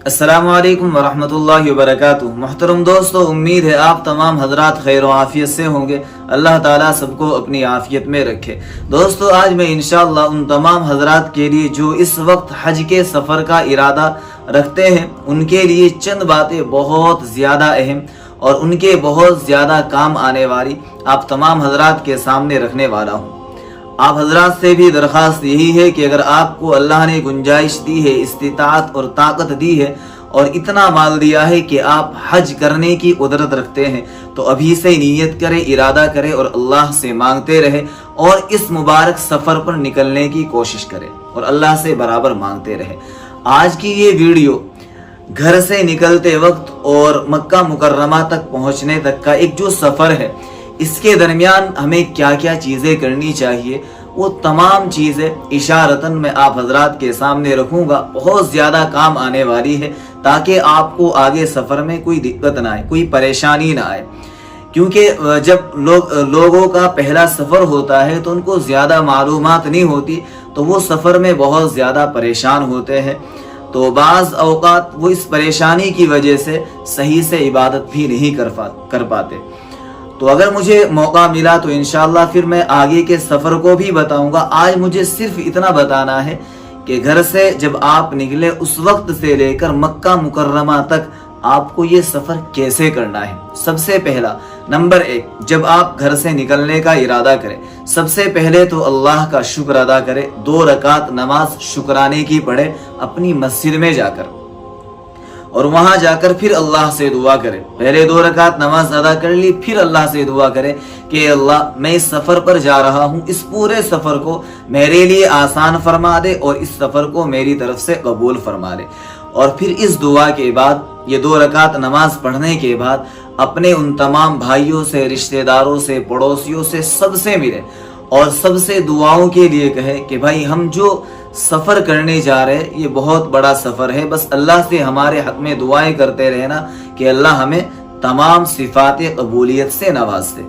अस्सलामु अलैकुम वरहमतुल्लाहि वबरकातुहू। मुहतरम दोस्तों, उम्मीद है आप तमाम हजरात खैर आफियत से होंगे। अल्लाह ताला सबको अपनी आफियत में रखे। दोस्तों, आज मैं इंशाअल्लाह उन तमाम हजरात के लिए जो इस वक्त हज के सफ़र का इरादा रखते हैं, उनके लिए चंद बातें बहुत ज़्यादा अहम और उनके बहुत ज़्यादा काम आने वाली आप तमाम हजरात के सामने रखने वाला हूँ। आप हजरात से भी दरख्वास्त यही है कि अगर आपको अल्लाह ने गुंजाइश दी है, इस्तिताअत और ताकत दी है और इतना माल दिया है कि आप हज करने की कुदरत रखते हैं, तो अभी से नीयत करें, इरादा करें और अल्लाह से मांगते रहे और इस मुबारक सफ़र पर निकलने की कोशिश करें और अल्लाह से बराबर मांगते रहे। आज की ये वीडियो घर से निकलते वक्त और मक्का मुकर्रमा तक पहुँचने तक का एक जो सफ़र है, इसके दरमियान हमें क्या क्या चीज़ें करनी चाहिए, वो तमाम चीज़ें इशारतन मैं आप हजरात के सामने रखूँगा। बहुत ज़्यादा काम आने वाली है ताकि आपको आगे सफ़र में कोई दिक्कत ना आए, कोई परेशानी ना आए। क्योंकि जब लोगों का पहला सफ़र होता है तो उनको ज़्यादा मालूमात नहीं होती, तो वो सफ़र में बहुत ज़्यादा परेशान होते हैं। तो बाज़ औक़ात वो इस परेशानी की वजह से सही से इबादत भी नहीं कर पाते। तो अगर मुझे मौका मिला तो इंशाअल्लाह फिर मैं आगे के सफ़र को भी बताऊंगा। आज मुझे सिर्फ इतना बताना है कि घर से जब आप निकले उस वक्त से लेकर मक्का मुकर्रमा तक आपको ये सफ़र कैसे करना है। सबसे पहला नंबर 1, जब आप घर से निकलने का इरादा करें, सबसे पहले तो अल्लाह का शुक्र अदा करें। 2 रकात नमाज शुक्राने की पढ़े अपनी मस्जिद में जाकर, और वहां जाकर फिर अल्लाह से दुआ करें। पहले 2 रकात नमाज अदा कर ली, फिर अल्लाह से दुआ करें कि अल्लाह मैं इस सफ़र पर जा रहा हूँ, इस पूरे सफ़र को मेरे लिए आसान फरमा दे और इस सफ़र को मेरी तरफ से कबूल फरमा ले। और फिर इस दुआ के बाद, ये 2 रकात नमाज पढ़ने के बाद अपने उन तमाम भाइयों से, रिश्तेदारों से, पड़ोसियों से सबसे मिले और सबसे दुआओं के लिए कहे कि भाई हम जो सफ़र करने जा रहे हैं ये बहुत बड़ा सफ़र है, बस अल्लाह से हमारे हक में दुआएं करते रहना कि अल्लाह हमें तमाम सिफात कबूलियत से नवाज दे,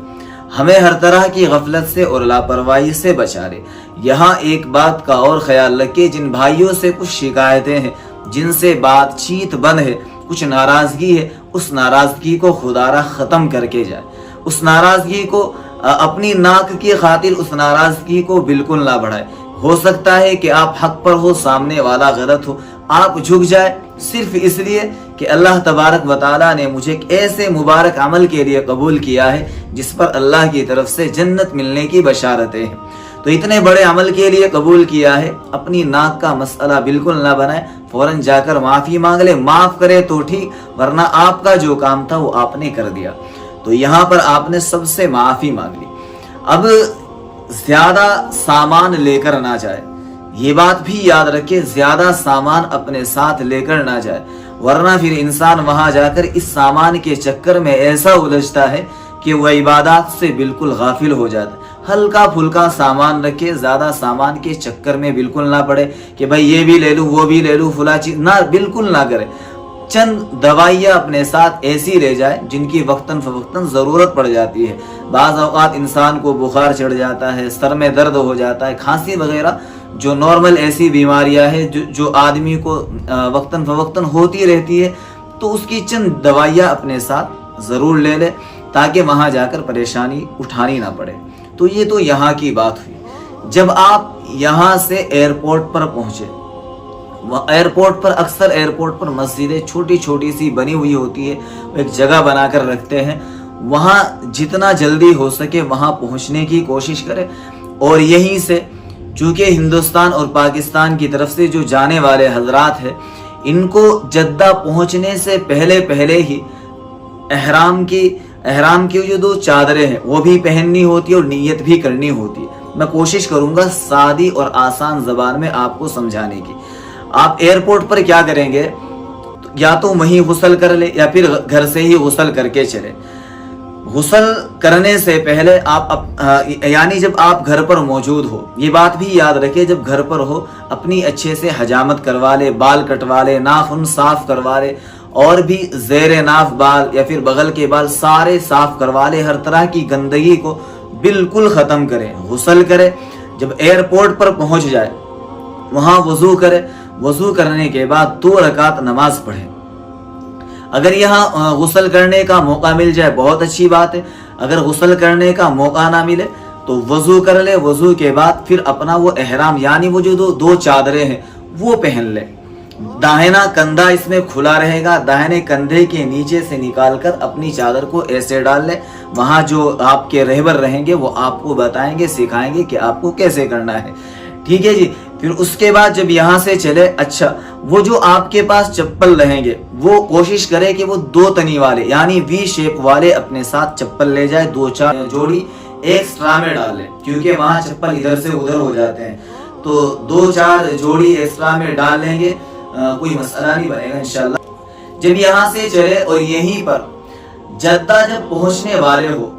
हमें हर तरह की गफलत से और लापरवाही से बचा ले। यहाँ एक बात का और ख्याल रखे, जिन भाइयों से कुछ शिकायतें हैं, जिनसे बातचीत बंद है, कुछ नाराज़गी है, उस नाराज़गी को खुदारा ख़त्म करके जाए। उस नाराज़गी को अपनी नाक की खातिर उस नाराज़गी को बिल्कुल ना बढ़ाए। हो सकता है कि आप हक पर हो, सामने वाला गलत हो, आप झुक जाए सिर्फ इसलिए कि अल्लाह तबारक व तआला ने मुझे एक ऐसे मुबारक अमल के लिए कबूल किया है जिस पर अल्लाह की तरफ से जन्नत मिलने की बशारतें हैं। तो इतने बड़े अमल के लिए कबूल किया है, अपनी नाक का मसला बिल्कुल ना बनाए, फौरन जाकर माफ़ी मांग ले। माफ़ करे तो ठीक, वरना आपका जो काम था वो आपने कर दिया। तो यहाँ पर आपने सबसे माफ़ी मांग ली। अब ज्यादा सामान लेकर ना जाए, ये बात भी याद रखे, ज्यादा सामान अपने साथ लेकर ना जाए, वरना फिर इंसान वहां जाकर इस सामान के चक्कर में ऐसा उलझता है कि वह इबादत से बिल्कुल गाफिल हो जाता है। हल्का फुल्का सामान रखे, ज्यादा सामान के चक्कर में बिल्कुल ना पड़े कि भाई ये भी ले लूं, वो भी ले लूं, फुला चीज ना, बिल्कुल ना करे। चंद दवाइयाँ अपने साथ ऐसी ले जाए जिनकी वक्तन फवक्तन ज़रूरत पड़ जाती है। बाज़ औक़ात इंसान को बुखार चढ़ जाता है, सर में दर्द हो जाता है, खांसी वगैरह जो नॉर्मल ऐसी बीमारियां हैं जो आदमी को वक्तन फवक्तन होती रहती है, तो उसकी चंद दवाइयाँ अपने साथ ज़रूर ले ले ताकि वहाँ जाकर परेशानी उठानी ना पड़े। तो ये तो यहाँ की बात हुई। जब आप यहाँ से एयरपोर्ट पर पहुँचे, एयरपोर्ट पर अक्सर एयरपोर्ट पर मस्जिदें छोटी छोटी सी बनी हुई होती है, वो एक जगह बनाकर रखते हैं, वहाँ जितना जल्दी हो सके वहाँ पहुँचने की कोशिश करें। और यहीं से चूँकि हिंदुस्तान और पाकिस्तान की तरफ से जो जाने वाले हजरात हैं, इनको जद्दा पहुँचने से पहले पहले ही एहराम की जो 2 चादरें हैं वो भी पहननी होती है और नीयत भी करनी होती है। मैं कोशिश करूँगा सादी और आसान ज़बान में आपको समझाने की। आप एयरपोर्ट पर क्या करेंगे, या तो वहीं गुस्ल कर ले या फिर घर से ही गुस्ल करके चले। गुस्ल करने से पहले आप यानी जब आप घर पर मौजूद हो, ये बात भी याद रखें, जब घर पर हो अपनी अच्छे से हजामत करवा ले, बाल कटवा ले, नाखून साफ करवा ले, और भी ज़ेरे नाफ बाल या फिर बगल के बाल सारे साफ करवा ले। हर तरह की गंदगी को बिल्कुल ख़त्म करें, गुस्ल करे। जब एयरपोर्ट पर पहुंच जाए वहाँ वज़ू करे, वजू करने के बाद 2 रकात नमाज पढ़े। अगर यहाँ गुस्ल करने का मौका मिल जाए बहुत अच्छी बात है, अगर गुस्ल करने का मौका ना मिले तो वजू कर ले, वजू के बाद फिर अपना वो एहराम यानी वो जो दो चादरें हैं वो पहन ले। दाहिना कंधा इसमें खुला रहेगा, दाहिने कंधे के नीचे से निकालकर अपनी चादर को ऐसे डाल ले। वहां जो आपके रहबर रहेंगे वो आपको बताएंगे, सिखाएंगे कि आपको कैसे करना है, ठीक है जी। फिर उसके बाद जब यहाँ से चले, अच्छा वो जो आपके पास चप्पल रहेंगे वो कोशिश करे कि वो 2 तनी वाले यानी वी शेप वाले अपने साथ चप्पल ले जाए, 2-4 जोड़ी एक्स्ट्रा में डाल ले, क्योंकि वहां चप्पल इधर से उधर हो जाते हैं। तो 2-4 जोड़ी एक्स्ट्रा में डाल लेंगे, कोई मसला नहीं बनेगा इंशाल्लाह। जब यहाँ से चले और यहीं पर जद्दा जब पहुंचने वाले हो,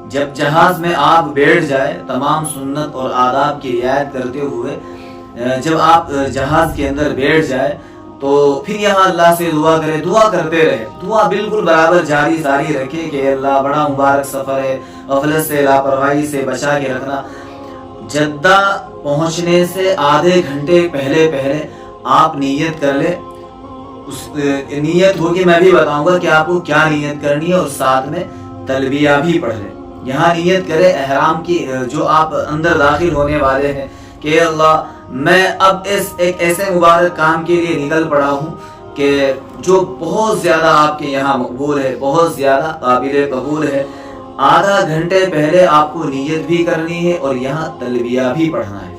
जब जहाज में आप बैठ जाए, तमाम सुन्नत और आदाब की रियायत करते हुए जब आप जहाज के अंदर बैठ जाए तो फिर यहाँ अल्लाह से दुआ करे, दुआ करते रहे, दुआ बिल्कुल बराबर जारी रखे कि अल्लाह बड़ा मुबारक सफर है, गफलत से लापरवाही से बचा के रखना। जद्दा पहुंचने से आधे घंटे पहले आप नियत कर ले। उस नियत होगी, मैं भी बताऊंगा कि आपको क्या नियत करनी है, और साथ में तलबिया भी पढ़ ले। यहाँ नियत करे एहराम की, जो आप अंदर दाखिल होने वाले हैं कि अल्लाह मैं अब एक ऐसे मुबारक काम के लिए निकल पड़ा हूँ कि जो बहुत ज्यादा आपके यहाँ मकबूल है, बहुत ज्यादा काबिल कबूल है। आधा घंटे पहले आपको नियत भी करनी है और यहाँ तलबिया भी पढ़ना है।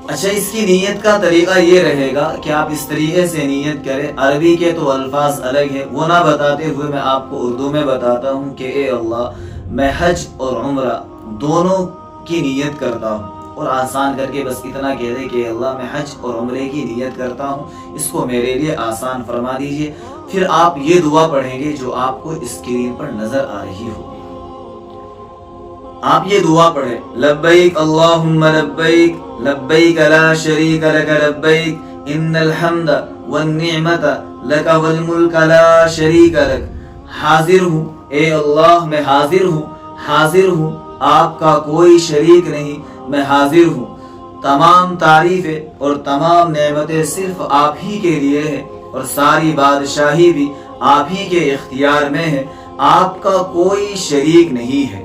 अच्छा, इसकी नियत का तरीका ये रहेगा कि आप इस तरीके से नियत करें। अरबी के तो अल्फाज अलग है, वो ना बताते हुए मैं आपको उर्दू में बताता हूँ कि ए अल्लाह मैं हज और उम्रा दोनों की नियत करता हूँ, और आसान करके बस इतना कह दे कि अल्लाह मैं हज और उम्रे की नियत करता हूँ, इसको मेरे लिए आसान फरमा दीजिए। फिर आप ये दुआ पढ़ेंगे जो आपको स्क्रीन पर नजर आ रही हो। आप ये दुआ पढ़े, लब्बैक अल्लाहुम्मा लब्बैक लब्बैक ला शरीक लक लब्बैक इन्नल हम्द वन निअमत लक वल मुल्क ला शरीक लक। हाजिर हूँ, ए अल्लाह मैं हाजिर हूँ, आपका कोई शरीक नहीं, मैं हाजिर हूँ। तमाम तारीफें और तमाम नेमतें सिर्फ आप ही के लिए है, और सारी बादशाही भी आप ही के इख्तियार में है, आपका कोई शरीक नहीं है।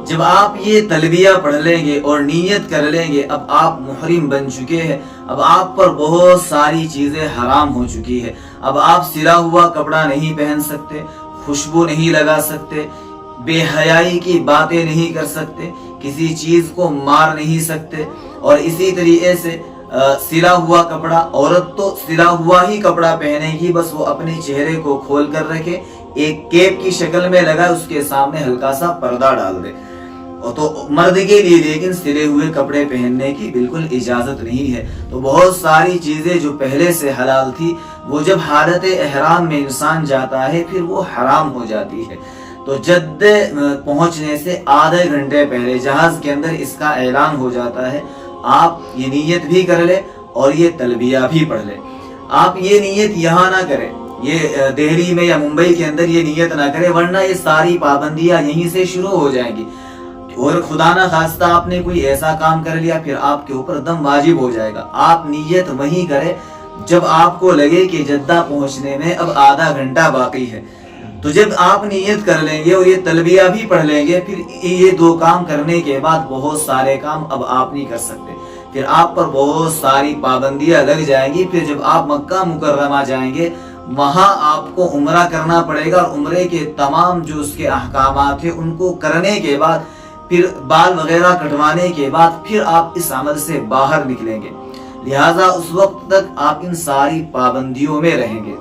जब आप ये तलबिया पढ़ लेंगे और नीयत कर लेंगे, अब आप मुहरिम बन चुके हैं, अब आप पर बहुत सारी चीजें हराम हो चुकी है। अब आप सिला हुआ कपड़ा नहीं पहन सकते, खुशबू नहीं लगा सकते, बेहयाई की बातें नहीं कर सकते, किसी चीज को मार नहीं सकते। और इसी तरीके से सिला हुआ कपड़ा, औरत तो सिला हुआ ही कपड़ा पहनेगी, बस वो अपने चेहरे को खोल कर रखे, एक केप की शक्ल में लगा, उसके सामने हल्का सा पर्दा डाल दे। और तो मर्द के लिए लेकिन सिले हुए कपड़े पहनने की बिल्कुल इजाजत नहीं है। तो बहुत सारी चीजें जो पहले से हलाल थी वो जब हालत एहराम में इंसान जाता है फिर वो हराम हो जाती है। तो जद्दे पहुंचने से आधे घंटे पहले जहाज के अंदर इसका ऐलान हो जाता है। आप ये नियत भी कर ले और ये तलबिया भी पढ़ ले। आप ये नियत यहाँ ना करें, ये दिल्ली में या मुंबई के अंदर ये नियत ना करें, वरना ये सारी पाबंदियां यहीं से शुरू हो जाएंगी। और खुदा ना खास्ता आपने कोई ऐसा काम कर लिया फिर आपके ऊपर दम वाजिब हो जाएगा। आप नियत वही करें जब आपको लगे कि जद्दा पहुंचने में अब आधा घंटा बाकी है। तो जब आप नियत कर लेंगे और ये तलबिया भी पढ़ लेंगे, फिर ये दो काम करने के बाद बहुत सारे काम अब आप नहीं कर सकते, फिर आप पर बहुत सारी पाबंदियां लग जाएंगी। फिर जब आप मक्का मुकर्रमा जाएंगे वहां आपको उम्रा करना पड़ेगा, और उम्रे के तमाम जो उसके अहकामात है उनको करने के बाद फिर बाल वगैरह कटवाने के बाद फिर आप इस अमल से बाहर निकलेंगे। लिहाजा उस वक्त तक आप इन सारी पाबंदियों में रहेंगे।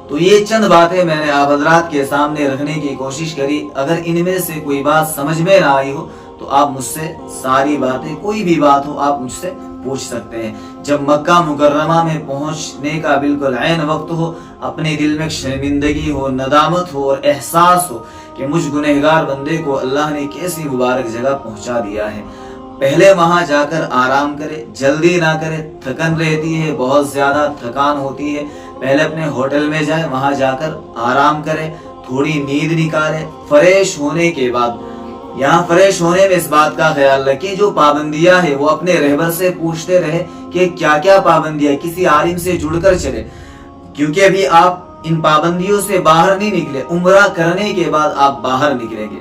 तो ये चंद बातें मैंने आप हजरात के सामने रखने की कोशिश करी। अगर इनमें से कोई बात समझ में ना आई हो तो आप मुझसे सारी बातें, कोई भी बात हो आप मुझसे पूछ सकते हैं। जब मक्का मुकर्रमा में पहुंचने का बिल्कुल ऐन वक्त हो, अपने दिल में शर्मिंदगी हो, नदामत हो और एहसास हो कि मुझ गुनहगार बंदे को अल्लाह ने कैसी मुबारक जगह पहुंचा दिया है, पहले वहां जाकर आराम करे, जल्दी ना करे। थकन रहती है, बहुत ज्यादा थकान होती है, पहले अपने होटल में जाए, वहां जाकर आराम करे, थोड़ी नींद निकाले। फ्रेश होने के बाद, यहाँ फ्रेश होने में इस बात का ख्याल रखें जो पाबंदियां है वो अपने रहबर से पूछते रहे کہ کیا کیا پابندیاں، کسی عالم سے جڑ کر چلے، کیونکہ ابھی آپ ان پابندیوں سے باہر نہیں نکلے، عمرہ کرنے کے بعد آپ باہر نکلیں گے۔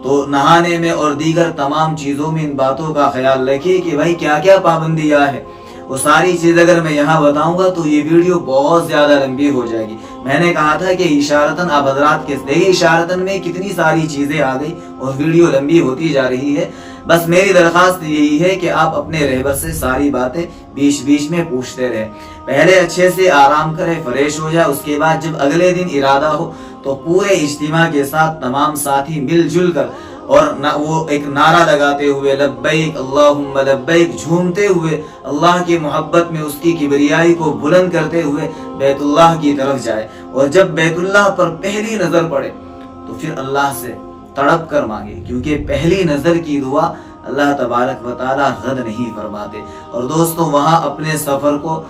تو نہانے میں اور دیگر تمام چیزوں میں ان باتوں کا خیال رکھیے کہ بھائی کیا کیا پابندیاں ہیں۔ وہ ساری چیز اگر میں یہاں بتاؤں گا تو یہ ویڈیو بہت زیادہ لمبی ہو جائے گی۔ میں نے کہا تھا کہ اشارتاً آپ حضرات کے دیکھیں اشارتاً میں کتنی ساری چیزیں آ گئی اور ویڈیو لمبی ہوتی جا رہی ہے۔ بس میری درخواست یہی ہے کہ آپ اپنے رہبر سے ساری باتیں بیچ بیچ میں پوچھتے رہیں۔ پہلے اچھے سے آرام کرے، فریش ہو جائے، اس کے بعد جب اگلے دن ارادہ ہو تو پورے اجتماع کے ساتھ تمام ساتھی مل جل کر اور وہ ایک نعرہ لگاتے ہوئے لبیک اللہم لبیک جھومتے ہوئے اللہ کی محبت میں اس کی کبریائی کو بلند کرتے ہوئے بیت اللہ کی طرف جائے، اور جب بیت اللہ پر پہلی نظر پڑے تو پھر اللہ سے تڑپ کر مانگے، کیونکہ پہلی نظر کی دعا اللہ تبارک و تعالی رد نہیں فرماتے۔ اور دوستو وہاں اپنے سفر کو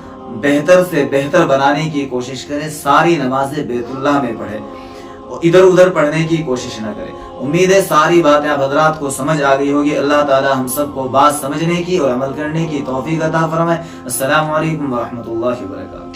بہتر سے بہتر بنانے کی کوشش کرے، ساری نمازیں بیت اللہ میں پڑھے، ادھر ادھر پڑھنے کی کوشش نہ کرے۔ امید ہے ساری باتیں آپ حضرات کو سمجھ آ گئی ہوگی۔ اللہ تعالی ہم سب کو بات سمجھنے کی اور عمل کرنے کی توفیق عطا فرمائے۔ السلام علیکم ورحمۃ اللہ وبرکاتہ۔